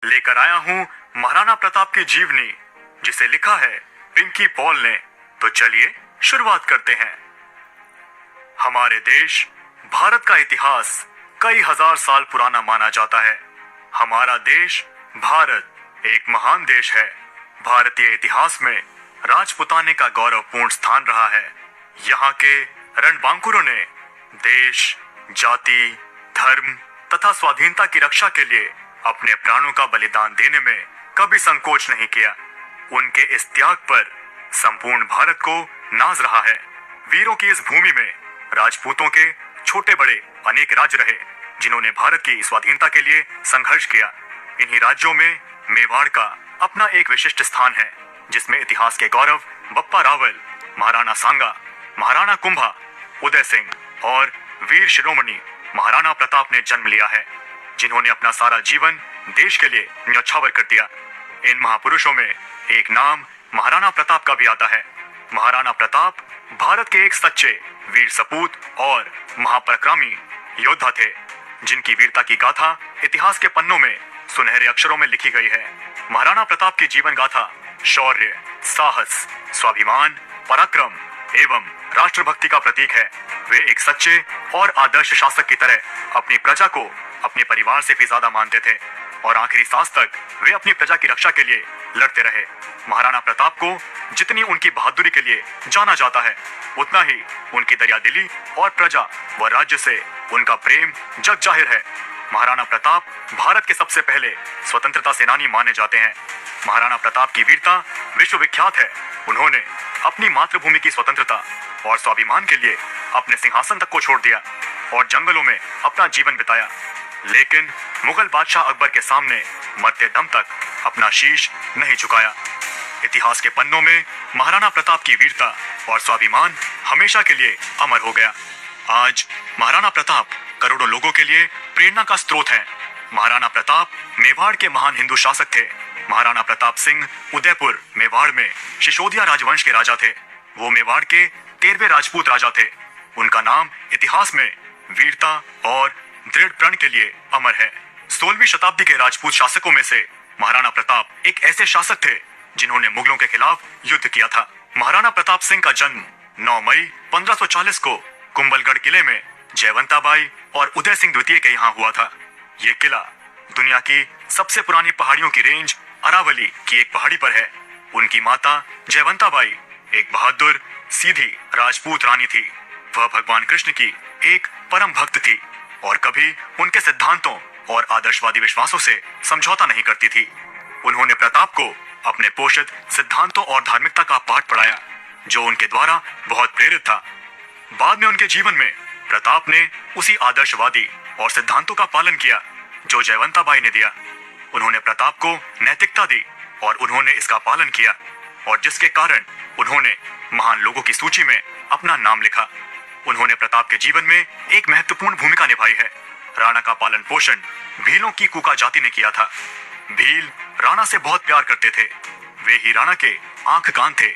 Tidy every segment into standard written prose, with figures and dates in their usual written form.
लेकर आया हूँ महाराणा प्रताप की जीवनी, जिसे लिखा है पिंकी पॉल ने। तो चलिए शुरुआत करते हैं। हमारे देश भारत का इतिहास कई हजार साल पुराना माना जाता है। हमारा देश भारत एक महान देश है। भारतीय इतिहास में राजपुताने का गौरवपूर्ण स्थान रहा है। यहाँ के रणबांकुरों ने देश, जाति, धर्म तथा स्वाधीनता की रक्षा के लिए अपने प्राणों का बलिदान देने में कभी संकोच नहीं किया। उनके इस त्याग पर संपूर्ण भारत को नाज रहा है। वीरों की इस भूमि में राजपूतों के छोटे बड़े अनेक राज्य रहे, जिन्होंने भारत की स्वाधीनता के लिए संघर्ष किया। इन्हीं राज्यों में मेवाड़ का अपना एक विशिष्ट स्थान है, जिसमें इतिहास के गौरव बप्पा रावल, महाराणा सांगा, महाराणा कुंभा, उदय सिंह और वीर शिरोमणि महाराणा प्रताप ने जन्म लिया है, जिन्होंने अपना सारा जीवन देश के लिए न्यौछावर कर दिया। इन महापुरुषों में एक नाम महाराणा प्रताप का भी आता है। महाराणा प्रताप भारत के एक सच्चे वीर सपूत और महापराक्रमी योद्धा थे, जिनकी वीरता की गाथा इतिहास के पन्नों में सुनहरे अक्षरों में लिखी गई है। महाराणा प्रताप की जीवन गाथा शौर्य, साहस, स्वाभिमान, पराक्रम एवं राष्ट्रभक्ति का प्रतीक है। वे एक सच्चे और आदर्श शासक की तरह अपनी प्रजा को अपने परिवार से भी ज्यादा मानते थे और आखिरी सांस तक वे अपनी प्रजा की रक्षा के लिए लड़ते रहे। महाराणा प्रताप को जितनी उनकी बहादुरी के लिए जाना जाता है, उतना ही उनकी दरियादिली और प्रजा व राज्य से उनका प्रेम जग जाहिर है। महाराणा प्रताप भारत के सबसे पहले स्वतंत्रता सेनानी माने जाते हैं। महाराणा प्रताप की वीरता विश्वविख्यात है। उन्होंने अपनी मातृभूमि की स्वतंत्रता और स्वाभिमान के लिए अपने सिंहासन तक को छोड़ दिया और जंगलों में अपना जीवन बिताया, लेकिन मुगल बादशाह अकबर के सामने मरते दम तक अपना शीश नहीं झुकाया। इतिहास के पन्नों में महाराणा प्रताप की वीरता और स्वाभिमान हमेशा के लिए अमर हो गया। आज महाराणा प्रताप करोड़ों लोगों के लिए प्रेरणा का स्रोत हैं। महाराणा प्रताप मेवाड़ के महान हिंदू शासक थे। महाराणा प्रताप सिंह उदयपुर मेवाड़ में शिशोदिया राजवंश के राजा थे। वो मेवाड़ के 13वें राजपूत राजा थे। उनका नाम इतिहास में वीरता और दृढ़ प्रण के लिए अमर है। 16वीं शताब्दी के राजपूत शासकों में से महाराणा प्रताप एक ऐसे शासक थे जिन्होंने मुगलों के खिलाफ युद्ध किया था। महाराणा प्रताप सिंह का जन्म 9 मई 1540 को कुंभलगढ़ किले में जयवंताबाई और उदय सिंह द्वितीय के यहाँ हुआ था। ये किला दुनिया की सबसे पुरानी पहाड़ियों की रेंज अरावली की एक पहाड़ी पर है। उनकी माता जयवंताबाई एक बहादुर सीधी राजपूत रानी थी। वह भगवान कृष्ण की एक परम भक्त थी और कभी उनके सिद्धांतों और आदर्शवादी विश्वासों से समझौता नहीं करती थी। उन्होंने प्रताप को अपने पोषित सिद्धांतों और धार्मिकता का पाठ पढ़ाया, जो उनके द्वारा बहुत प्रेरित था। बाद में उनके जीवन में प्रताप ने उसी आदर्शवादी और सिद्धांतों का पालन किया जो जयवंताबाई ने दिया। उन्होंने प्रताप को नैतिकता दी और उन्होंने इसका पालन किया, और जिसके कारण उन्होंने महान लोगों की सूची में अपना नाम लिखा। उन्होंने प्रताप के जीवन में एक महत्वपूर्ण भूमिका निभाई है। राणा का पालन पोषण भीलों की कुका जाति ने किया था। भील राणा से बहुत प्यार करते थे। वे ही राणा के आंख कान थे।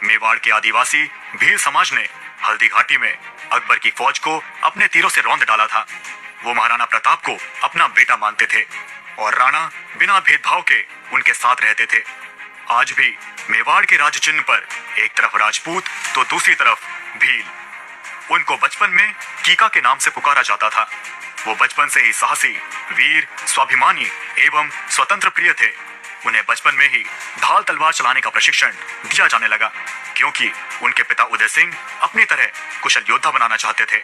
मेवाड़ के आदिवासी भील समाज ने हल्दी घाटी में अकबर की फौज को अपने तीरों से रौंद डाला था। वो महाराणा प्रताप को अपना बेटा मानते थे और राणा बिना भेदभाव के उनके साथ रहते थे। आज भी मेवाड़ के राज चिन्ह पर एक तरफ राजपूत तो दूसरी तरफ भील। उनको बचपन में कीका के नाम से पुकारा जाता था। वो बचपन से ही साहसी, वीर, स्वाभिमानी एवं स्वतंत्र प्रिय थे। उन्हें बचपन में ही ढाल तलवार चलाने का प्रशिक्षण दिया जाने लगा, क्योंकि उनके पिता उदय सिंह अपनी तरह कुशल योद्धा बनाना चाहते थे।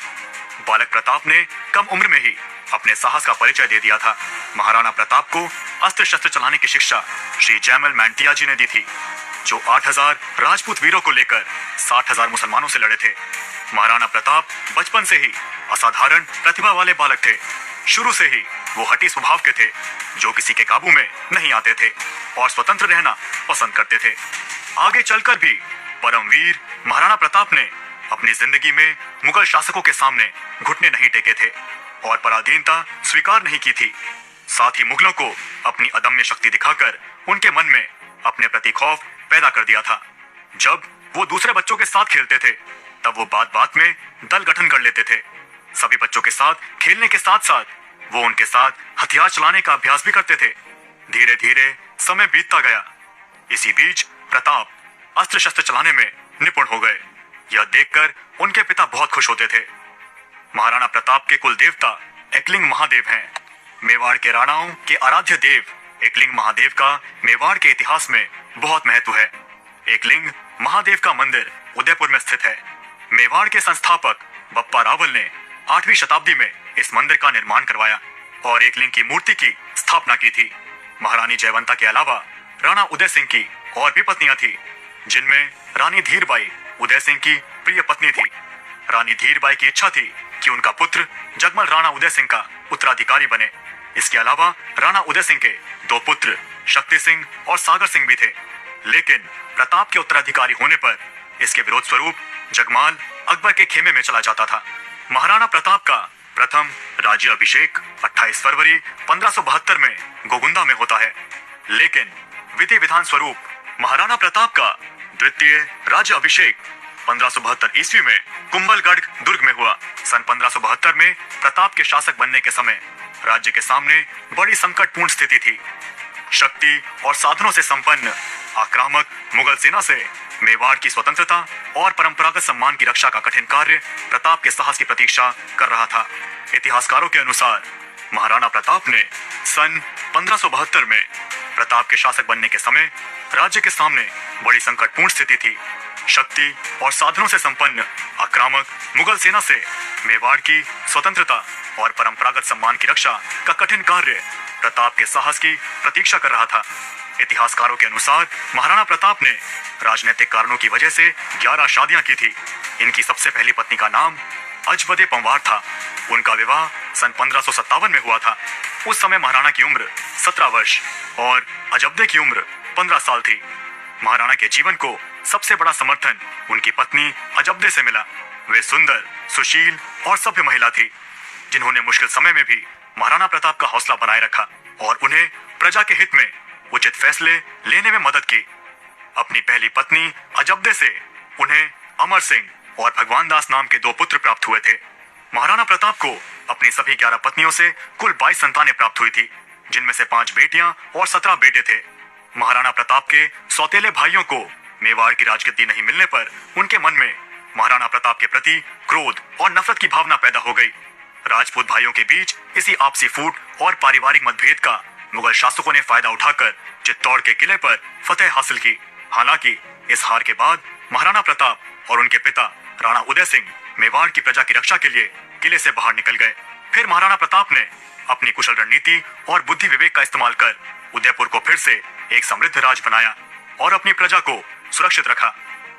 बालक प्रताप ने कम उम्र में ही अपने साहस का परिचय दे दिया था। महाराणा प्रताप को अस्त्र शस्त्र चलाने की शिक्षा श्री जयमल मैंटिया जी ने दी थी, जो 8000 राजपूत वीरों को लेकर 60,000 मुसलमानों से लड़े थे। महाराणा प्रताप बचपन से ही असाधारण प्रतिभा वाले बालक थे। शुरू से ही वो हठी स्वभाव के थे, जो किसी के काबू में नहीं आते थे और स्वतंत्र रहना पसंद करते थे। आगे चलकर भी परमवीर महाराणा प्रताप ने अपनी जिंदगी में मुगल शासकों के सामने घुटने नहीं टेके थे और पराधीनता स्वीकार नहीं की थी। साथ ही मुगलों को अपनी अदम्य शक्ति दिखाकर उनके मन में अपने प्रति खौफ पैदा कर दिया था। जब वो दूसरे बच्चों के साथ खेलते थे, तब वो बात बात में दल गठन कर लेते थे। सभी बच्चों के साथ खेलने के साथ साथ वो उनके साथ हथियार चलाने का अभ्यास भी करते थे। धीरे धीरे समय बीतता गया। इसी बीच प्रताप अस्त्र शस्त्र चलाने में निपुण हो गए। यह देखकर उनके पिता बहुत खुश होते थे। महाराणा प्रताप के कुल देवता एकलिंग महादेव हैं। मेवाड़ के राणाओं के आराध्य देव एकलिंग महादेव का मेवाड़ के इतिहास में बहुत महत्व है। एकलिंग महादेव का मंदिर उदयपुर में स्थित है। मेवाड़ के संस्थापक बप्पा रावल ने 8वीं शताब्दी में इस मंदिर का निर्माण करवाया और एकलिंग की मूर्ति की स्थापना की थी। महारानी जयवंता के अलावा राणा उदय सिंह की और भी पत्नियां थी, जिनमें रानी धीरबाई उदय सिंह की प्रिय पत्नी थी। रानी धीरबाई की इच्छा थी कि उनका पुत्र जगमल राणा उदय सिंह का उत्तराधिकारी बने। इसके अलावा राणा उदय सिंह के 2 पुत्र शक्ति सिंह और सागर सिंह भी थे, लेकिन प्रताप के उत्तराधिकारी होने पर इसके विरोध स्वरूप जगमाल अकबर के खेमे में चला जाता था। महाराणा प्रताप का प्रथम राज्य अभिषेक 28 फरवरी 1572 में गोगुंदा में होता है, लेकिन विधि विधान स्वरूप महाराणा प्रताप का द्वितीय राज्य अभिषेक 1572 ईस्वी में कुंभलगढ़ दुर्ग में हुआ। सन 1572 में प्रताप के शासक बनने के समय राज्य के सामने बड़ी संकटपूर्ण स्थिति थी। शक्ति और साधनों से संपन्न आक्रामक मुगल सेना से मेवाड़ की स्वतंत्रता और परंपरागत सम्मान की रक्षा का कठिन कार्य प्रताप के साहस की प्रतीक्षा कर रहा था। इतिहासकारों के अनुसार महाराणा प्रताप ने सन 1572 में प्रताप के शासक बनने के समय राज्य के सामने बड़ी संकटपूर्ण स्थिति थी। शक्ति और साधनों से संपन्न आक्रामक मुगल सेना से मेवाड़ की स्वतंत्रता और परंपरागत सम्मान की रक्षा का कठिन कार्य प्रताप के साहस की प्रतीक्षा कर रहा था। इतिहासकारों के अनुसार महाराणा प्रताप ने राजनीतिक कारणों की वजह से 11 शादियां की थी। इनकी सबसे पहली पत्नी का नाम अजबदे पंवार था। उनका विवाह सन 1557 में हुआ था। उस समय महाराणा की उम्र 17 वर्ष और अजबदे की उम्र 15 साल थी। महाराणा के जीवन को सबसे बड़ा समर्थन उनकी पत्नी अजबदे से मिला। वे सुंदर, सुशील और सभ्य महिला थी, जिन्होंने मुश्किल समय में भी महाराणा प्रताप का हौसला बनाए रखा और उन्हें प्रजा के हित में उचित फैसले लेने में मदद की। अपनी पहली पत्नी अजबदे से उन्हें अमर सिंह और भगवान दास नाम के 2 पुत्र प्राप्त हुए थे। महाराणा प्रताप को अपनी सभी 11 पत्नियों से कुल 22 संतानें प्राप्त हुई थी, जिनमें से 5 बेटियां और 17 बेटे थे। महाराणा प्रताप के सौतेले भाइयों को मेवाड़ की राजगद्दी नहीं मिलने पर उनके मन में महाराणा प्रताप के प्रति क्रोध और नफरत की भावना पैदा हो गई। राजपूत भाइयों के बीच इसी आपसी फूट और पारिवारिक मतभेद का मुगल शासकों ने फायदा उठाकर चित्तौड़ के किले पर फतेह हासिल की। हालांकि इस हार के बाद महाराणा प्रताप और उनके पिता राणा उदय सिंह मेवाड़ की प्रजा की रक्षा के लिए किले से बाहर निकल गए। फिर महाराणा प्रताप ने अपनी कुशल रणनीति और बुद्धि विवेक का इस्तेमाल कर उदयपुर को फिर से एक समृद्ध राज बनाया और अपनी प्रजा को सुरक्षित रखा।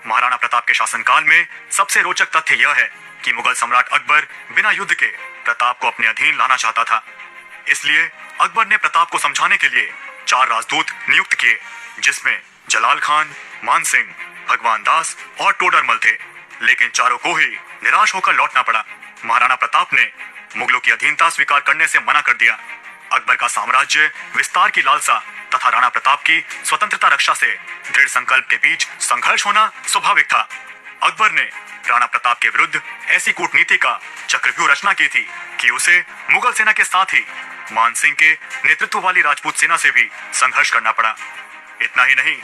महाराणा प्रताप के शासनकाल में सबसे रोचक तथ्य यह है कि मुगल सम्राट अकबर बिना युद्ध के प्रताप को अपने अधीन लाना चाहता था। इसलिए अकबर ने प्रताप को समझाने के लिए 4 राजदूत नियुक्त किए, जिसमें जलाल खान, मान सिंह, भगवान दास और टोडरमल थे, लेकिन चारों को ही निराश होकर लौटना पड़ा। महाराणा प्रताप ने मुगलों की अधीनता स्वीकार करने से मना कर दिया। अकबर का साम्राज्य विस्तार की लालसा तथा राणा प्रताप की स्वतंत्रता रक्षा से दृढ़ संकल्प के बीच संघर्ष होना स्वाभाविक था। अकबर ने राणा प्रताप के विरुद्ध ऐसी कूटनीति का चक्रव्यूह रचना की थी कि उसे मुगल सेना के साथ ही मान सिंह के नेतृत्व वाली राजपूत सेना से भी संघर्ष करना पड़ा। इतना ही नहीं,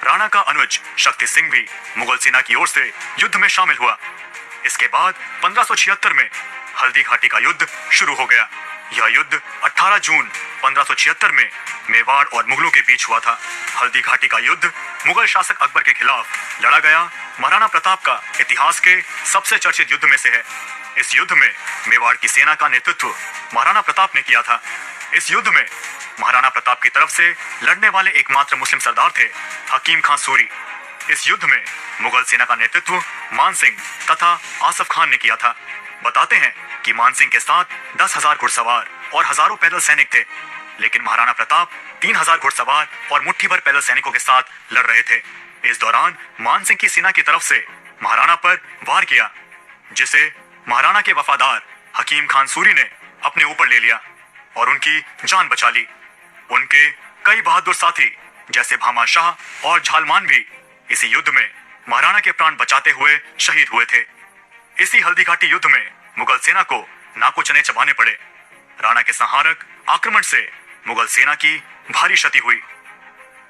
राणा का अनुज शक्ति सिंह भी मुगल सेना की ओर से युद्ध में शामिल हुआ। इसके बाद 1576 में हल्दी घाटी का युद्ध शुरू हो गया। यह युद्ध 18 जून 1576 में मेवाड़ और मुगलों के बीच हुआ था। हल्दी घाटी का युद्ध मुगल शासक अकबर के खिलाफ लड़ा गया महाराणा प्रताप का इतिहास के सबसे चर्चित युद्ध में से है। इस युद्ध में मेवाड़ की सेना का नेतृत्व महाराणा प्रताप ने किया था। इस युद्ध में महाराणा प्रताप की तरफ से लड़ने वाले एकमात्र मुस्लिम सरदार थे हकीम खान सूरी। इस युद्ध में मुगल सेना का नेतृत्व मान सिंह तथा आसफ खान ने किया था। बताते हैं कि मान सिंह के साथ 10,000 घुड़सवार और हजारों पैदल सैनिक थे, लेकिन महाराणा प्रताप 3,000 घुड़सवार और मुट्ठी भर पैदल सैनिकों के साथ लड़ रहे थे। इस दौरान मान सिंह की सेना की तरफ से महाराणा पर वार किया, जिसे महाराणा के वफादार हकीम खान सूरी ने अपने ऊपर ले लिया और उनकी जान बचा ली। उनके कई बहादुर साथी जैसे भामा शाह और झालमान भी इसी युद्ध में महाराणा के प्राण बचाते हुए शहीद हुए थे। इसी हल्दी घाटी युद्ध में मुगल सेना को नाको चने चबाने पड़े। राणा के संहारक आक्रमण से मुगल सेना की भारी क्षति हुई।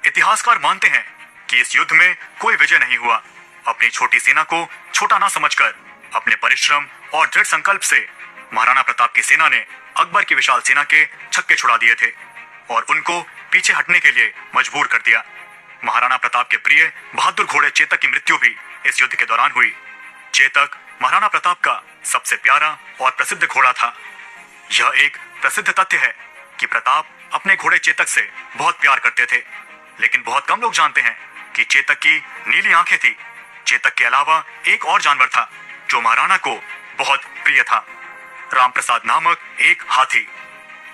इतिहासकार मानते हैं कि इस युद्ध में कोई विजय नहीं हुआ। अपनी छोटी सेना को छोटा ना समझकर अपने परिश्रम और दृढ़ संकल्प से महाराणा प्रताप की सेना ने अकबर की विशाल सेना के छक्के छुड़ा दिए थे और उनको पीछे हटने के लिए मजबूर कर दिया। महाराणा प्रताप के प्रिय बहादुर घोड़े चेतक की मृत्यु भी इस युद्ध के दौरान हुई। चेतक महाराणा प्रताप का सबसे प्यारा और प्रसिद्ध घोड़ा था। यह एक प्रसिद्ध तथ्य है कि प्रताप अपने घोड़े चेतक से बहुत प्यार करते थे, लेकिन बहुत कम लोग जानते हैं कि चेतक की नीली आंखें थी। चेतक के अलावा एक और जानवर था जो महाराणा को बहुत प्रिय था, रामप्रसाद नामक एक हाथी।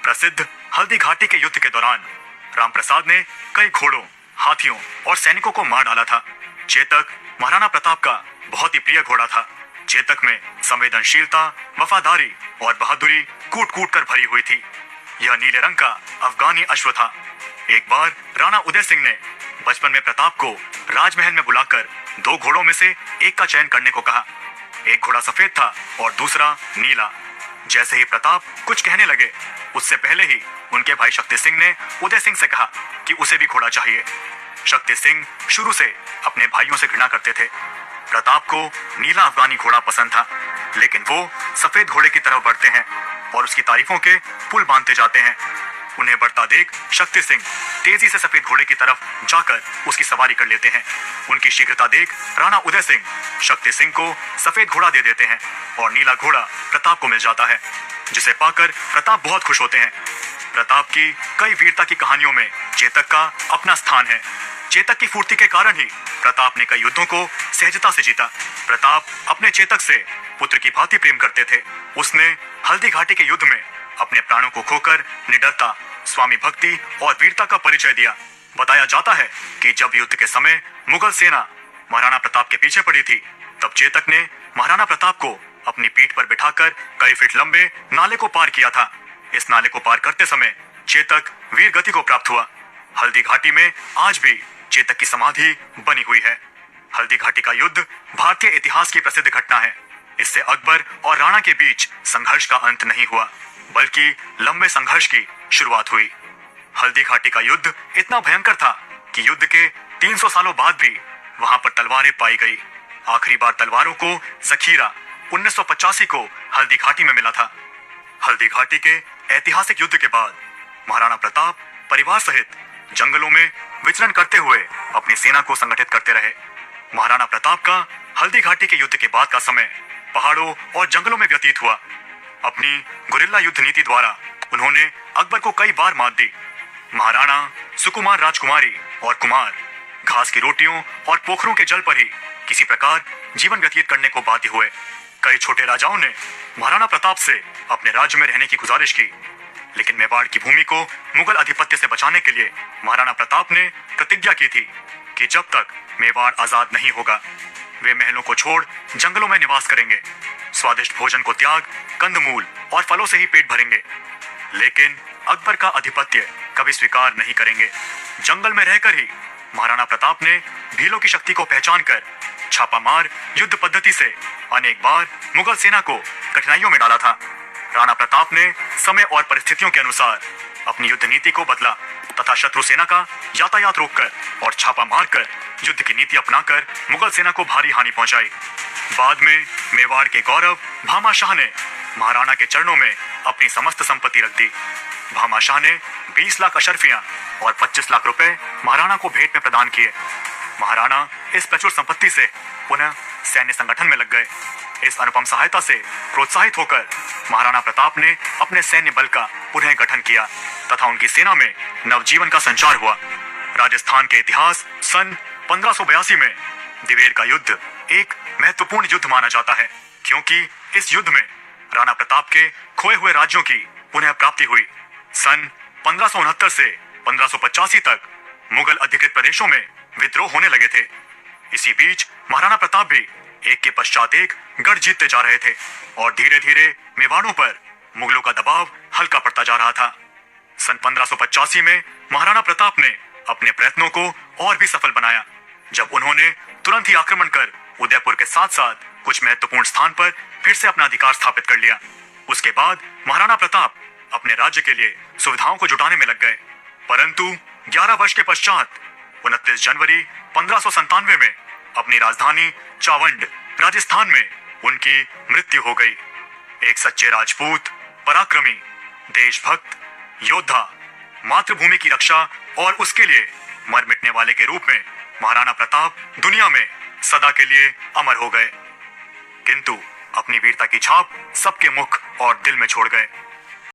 प्रसिद्ध हल्दी घाटी के युद्ध के दौरान रामप्रसाद ने कई घोड़ों, हाथियों और सैनिकों को मार डाला था। चेतक महाराणा प्रताप का बहुत ही प्रिय घोड़ा था। चेतक में संवेदनशीलता, वफादारी और बहादुरी कूट कूट कर भरी हुई थी। यह नीले रंग का अफगानी अश्व था। एक बार राणा उदय सिंह ने बचपन में प्रताप को राजमहल में बुलाकर 2 घोड़ों में से एक का चयन करने को कहा। एक घोड़ा सफेद था और दूसरा नीला। जैसे ही प्रताप कुछ कहने लगे, उससे पहले ही उनके भाई शक्ति सिंह ने उदय सिंह से कहा कि उसे भी घोड़ा चाहिए। शक्ति सिंह शुरू से अपने भाइयों से घृणा करते थे। प्रताप को नीला अफगानी घोड़ा पसंद था, लेकिन वो सफेद घोड़े की तरफ बढ़ते हैं और उसकी तारीफों के पुल बांधते जाते हैं। उन्हें बढ़ता देख शक्ति सिंह तेजी से सफेद घोड़े की तरफ जाकर उसकी सवारी कर लेते हैं। उनकी शीघ्रता देख राणा उदय सिंह शक्ति सिंह को सफेद घोड़ा दे देते हैं और नीला घोड़ा प्रताप को मिल जाता है, जिसे पाकर प्रताप बहुत खुश होते हैं। प्रताप की कई वीरता की कहानियों में चेतक का अपना स्थान है। चेतक की फुर्ती के कारण ही प्रताप ने कई युद्धों को सहजता से जीता। प्रताप अपने चेतक से पुत्र की भांति प्रेम करते थे। उसने हल्दी घाटी के युद्ध में अपने प्राणों को खोकर निडरता, स्वामी भक्ति और वीरता का परिचय दिया। बताया जाता है कि जब युद्ध के समय मुगल सेना महाराणा प्रताप के पीछे पड़ी थी, तब चेतक ने महाराणा प्रताप को अपनी पीठ पर बिठाकर कई फीट लंबे नाले को पार किया था। इस नाले को पार करते समय चेतक वीर गति को प्राप्त हुआ। हल्दी घाटी में आज भी चेतक की समाधि बनी हुई है। हल्दी घाटी का युद्ध भारतीय इतिहास की प्रसिद्ध घटना है। इससे अकबर और राणा के बीच संघर्ष का अंत नहीं हुआ, बल्कि लंबे संघर्ष की शुरुआत हुई। हल्दी घाटी का युद्ध इतना भयंकर था कि युद्ध के 300 सालों बाद भी वहां पर तलवारें पाई गई। आखिरी बार तलवारों को जखीरा 1985 को हल्दी घाटी में मिला था। हल्दी घाटी के ऐतिहासिक युद्ध के बाद महाराणा प्रताप परिवार सहित जंगलों में विचरण करते हुए अपनी सेना को संगठित करते रहे। महाराणा प्रताप का हल्दी घाटी के युद्ध के बाद का समय पहाड़ों और जंगलों में व्यतीत हुआ। अपनी गुरिल्ला युद्ध नीति द्वारा उन्होंने अकबर को कई बार मात दी। महाराणा, सुकुमार राजकुमारी और कुमार घास की रोटियों और पोखरों के जल पर ही किसी प्रकार जीवन व्यतीत करने को बाध्य हुए। कई छोटे राजाओं ने महाराणा प्रताप से अपने राज्य में रहने की गुजारिश की, लेकिन मेवाड़ की भूमि को मुगल आधिपत्य से बचाने के लिए महाराणा प्रताप ने प्रतिज्ञा की थी कि जब तक मेवाड़ आजाद नहीं होगा, वे महलों को छोड़ जंगलों में निवास करेंगे, स्वादिष्ट भोजन को त्याग कंदमूल और फलों से ही पेट भरेंगे। लेकिन अकबर का आधिपत्य कभी स्वीकार नहीं करेंगे। जंगल में रहकर ही महाराणा प्रताप ने भीलों की शक्ति को पहचान कर छापामार युद्ध पद्धति से अनेक बार मुगल सेना को कठिनाइयों में डाला था। राणा प्रताप ने समय और परिस्थितियों के अनुसार अपनी युद्ध नीति को बदला तथा शत्रु सेना का यातायात रोककर और छापा मारकर युद्ध की नीति अपनाकर मुगल सेना को भारी हानि पहुंचाई। बाद में मेवाड़ के गौरव भामा शाह ने महाराणा के चरणों में अपनी समस्त संपत्ति रख दी। भामा शाह ने 20 लाख अशर्फियां और 25 लाख रुपए महाराणा को भेंट में प्रदान किए। महाराणा इस प्रचुर संपत्ति से पुनः सैन्य संगठन में लग गए। इस अनुपम सहायता से प्रोत्साहित होकर महाराणा प्रताप ने अपने सैन्य बल का पुनः गठन किया तथा उनकी सेना में नवजीवन का संचार हुआ। राजस्थान के इतिहास सन 1582 में दिवेर का युद्ध एक महत्वपूर्ण युद्ध माना जाता है, क्योंकि इस युद्ध में राणा प्रताप के खोए हुए राज्यों की पुनः प्राप्ति हुई। सन 1569 से 1585 तक मुगल अधिकृत प्रदेशों में विद्रोह होने लगे थे। इसी बीच महाराणा प्रताप भी एक के पश्चात एक गढ़ जीतते जा रहे थे और धीरे धीरे मेवाड़ों पर मुगलों का दबाव हल्का पड़ता जा रहा था। सन 1585 में महाराणा प्रताप ने अपने प्रयत्नों को और भी सफल बनाया, जब उन्होंने तुरंत ही आक्रमण कर उदयपुर के साथ साथ कुछ महत्वपूर्ण स्थान पर फिर से अपना अधिकार स्थापित कर लिया। उसके बाद महाराणा प्रताप अपने राज्य के लिए सुविधाओं को जुटाने में लग गए। परंतु 11 वर्ष के पश्चात 29 जनवरी 1597 में अपनी राजधानी चावंड राजस्थान में उनकी मृत्यु हो गई। एक सच्चे राजपूत, पराक्रमी, देशभक्त, योद्धा, मातृभूमि की रक्षा और उसके लिए मर मिटने वाले के रूप में महाराणा प्रताप दुनिया में सदा के लिए अमर हो गए, किंतु अपनी वीरता की छाप सबके मुख और दिल में छोड़ गए।